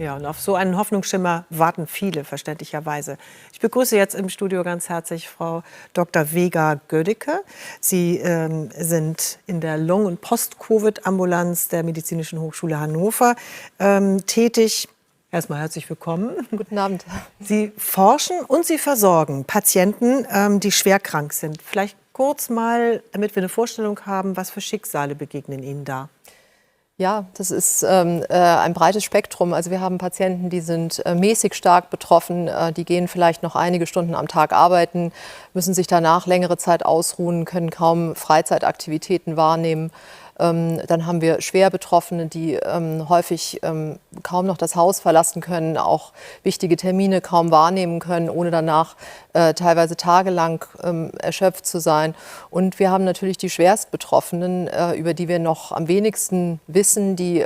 Ja, und auf so einen Hoffnungsschimmer warten viele, verständlicherweise. Ich begrüße jetzt im Studio ganz herzlich Frau Dr. Vega Gödicke. Sie sind in der Long- und Post-Covid-Ambulanz der Medizinischen Hochschule Hannover tätig. Erstmal herzlich willkommen. Guten Abend. Sie forschen und Sie versorgen Patienten, die schwer krank sind. Vielleicht kurz mal, damit wir eine Vorstellung haben, was für Schicksale begegnen Ihnen da? Ja, das ist ein breites Spektrum. Also wir haben Patienten, die sind mäßig stark betroffen, die gehen vielleicht noch einige Stunden am Tag arbeiten, müssen sich danach längere Zeit ausruhen, können kaum Freizeitaktivitäten wahrnehmen. Dann haben wir schwer Betroffene, die häufig kaum noch das Haus verlassen können, auch wichtige Termine kaum wahrnehmen können, ohne danach teilweise tagelang erschöpft zu sein. Und wir haben natürlich die Schwerstbetroffenen, über die wir noch am wenigsten wissen, die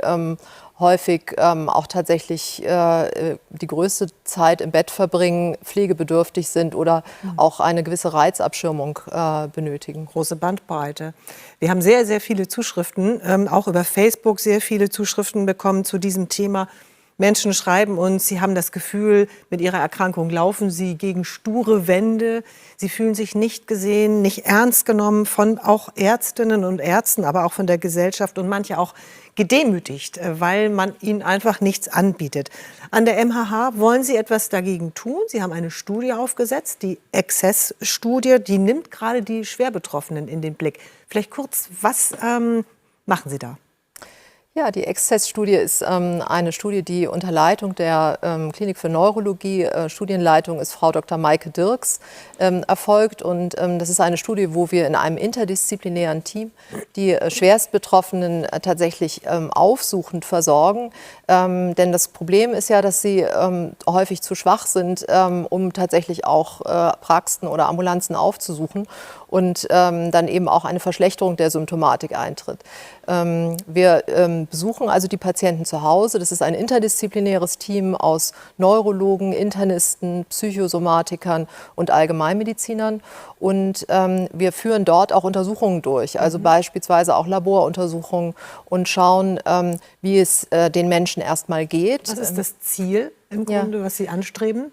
häufig auch tatsächlich die größte Zeit im Bett verbringen, pflegebedürftig sind oder auch eine gewisse Reizabschirmung benötigen. Große Bandbreite. Wir haben sehr, sehr viele Zuschriften, auch über Facebook sehr viele Zuschriften bekommen zu diesem Thema. Menschen schreiben uns, sie haben das Gefühl, mit ihrer Erkrankung laufen sie gegen sture Wände. Sie fühlen sich nicht gesehen, nicht ernst genommen von auch Ärztinnen und Ärzten, aber auch von der Gesellschaft und manche auch gedemütigt, weil man ihnen einfach nichts anbietet. An der MHH wollen Sie etwas dagegen tun. Sie haben eine Studie aufgesetzt, die Access-Studie, die nimmt gerade die Schwerbetroffenen in den Blick. Vielleicht kurz, was machen Sie da? Ja, die Access-Studie ist eine Studie, die unter Leitung der Klinik für Neurologie, Studienleitung ist Frau Dr. Maike Dirks, erfolgt. Und das ist eine Studie, wo wir in einem interdisziplinären Team die Schwerstbetroffenen tatsächlich aufsuchend versorgen. Denn das Problem ist ja, dass sie häufig zu schwach sind, um tatsächlich auch Praxen oder Ambulanzen aufzusuchen und dann eben auch eine Verschlechterung der Symptomatik eintritt. Wir besuchen also die Patienten zu Hause. Das ist ein interdisziplinäres Team aus Neurologen, Internisten, Psychosomatikern und Allgemeinmedizinern. Und wir führen dort auch Untersuchungen durch, also beispielsweise auch Laboruntersuchungen und schauen, wie es den Menschen erstmal geht. Was ist das Ziel im Grunde, was Sie anstreben?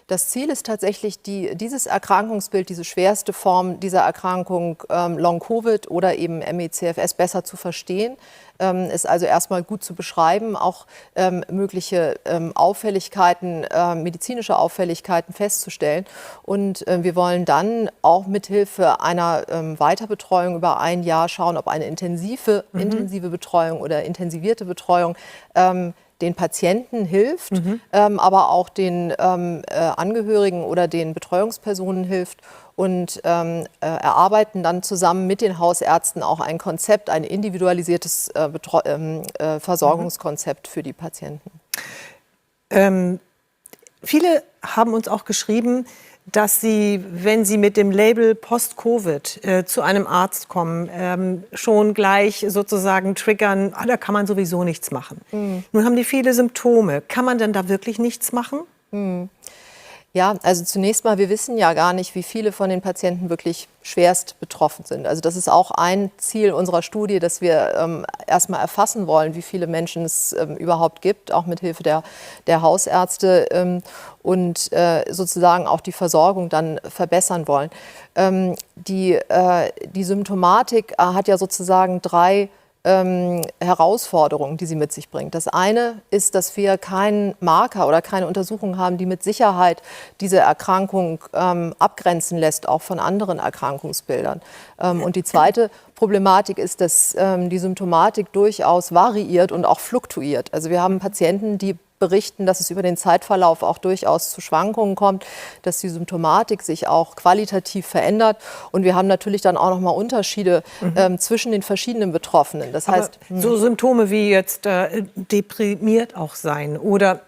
Das Ziel ist tatsächlich, dieses Erkrankungsbild, diese schwerste Form dieser Erkrankung, Long-Covid oder eben ME/CFS, besser zu verstehen. Ist also erstmal gut zu beschreiben, auch mögliche Auffälligkeiten, medizinische Auffälligkeiten festzustellen. Und wir wollen dann auch mithilfe einer Weiterbetreuung über ein Jahr schauen, ob eine intensive Betreuung oder intensivierte Betreuung den Patienten hilft, aber auch den Angehörigen oder den Betreuungspersonen hilft und erarbeiten dann zusammen mit den Hausärzten auch ein Konzept, ein individualisiertes Versorgungskonzept für die Patienten. Viele haben uns auch geschrieben, dass sie, wenn sie mit dem Label Post-Covid zu einem Arzt kommen, schon gleich sozusagen triggern, da kann man sowieso nichts machen. Nun haben die viele Symptome. Kann man denn da wirklich nichts machen? Ja, also zunächst mal, wir wissen ja gar nicht, wie viele von den Patienten wirklich schwerst betroffen sind. Also das ist auch ein Ziel unserer Studie, dass wir erstmal erfassen wollen, wie viele Menschen es überhaupt gibt, auch mit Hilfe der Hausärzte und sozusagen auch die Versorgung dann verbessern wollen. Die Symptomatik hat ja sozusagen drei Herausforderungen, die sie mit sich bringt. Das eine ist, dass wir keinen Marker oder keine Untersuchung haben, die mit Sicherheit diese Erkrankung abgrenzen lässt, auch von anderen Erkrankungsbildern. Und die zweite Problematik ist, dass die Symptomatik durchaus variiert und auch fluktuiert. Also wir haben Patienten, die berichten, dass es über den Zeitverlauf auch durchaus zu Schwankungen kommt, dass die Symptomatik sich auch qualitativ verändert. Und wir haben natürlich dann auch noch mal Unterschiede zwischen den verschiedenen Betroffenen. Das heißt, so Symptome wie jetzt deprimiert auch sein oder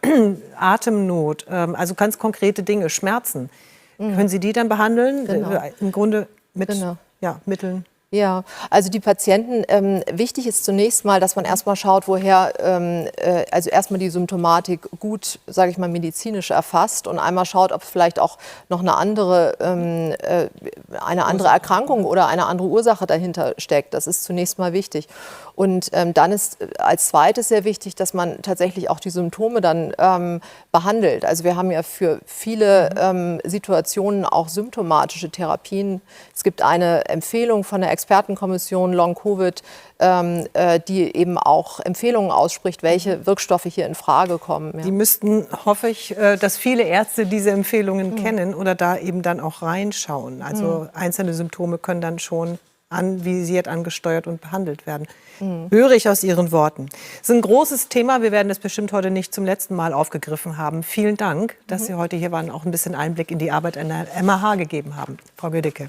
Atemnot, also ganz konkrete Dinge, Schmerzen. Können Sie die dann behandeln? Genau. Im Grunde mit Mitteln? Ja, also die Patienten, wichtig ist zunächst mal, dass man erstmal schaut, woher, also erstmal die Symptomatik gut, sage ich mal, medizinisch erfasst und einmal schaut, ob vielleicht auch noch eine andere Erkrankung oder eine andere Ursache dahinter steckt. Das ist zunächst mal wichtig. Und dann ist als zweites sehr wichtig, dass man tatsächlich auch die Symptome dann behandelt. Also wir haben ja für viele Situationen auch symptomatische Therapien. Es gibt eine Empfehlung von der Expertenkommission Long-Covid, die eben auch Empfehlungen ausspricht, welche Wirkstoffe hier in Frage kommen. Ja. Die müssten, hoffe ich, dass viele Ärzte diese Empfehlungen kennen oder da eben dann auch reinschauen. Also einzelne Symptome können dann schon anvisiert, angesteuert und behandelt werden. Höre ich aus Ihren Worten. Das ist ein großes Thema. Wir werden das bestimmt heute nicht zum letzten Mal aufgegriffen haben. Vielen Dank, dass Sie heute hier waren und auch ein bisschen Einblick in die Arbeit an der MAH gegeben haben. Frau Gödicke.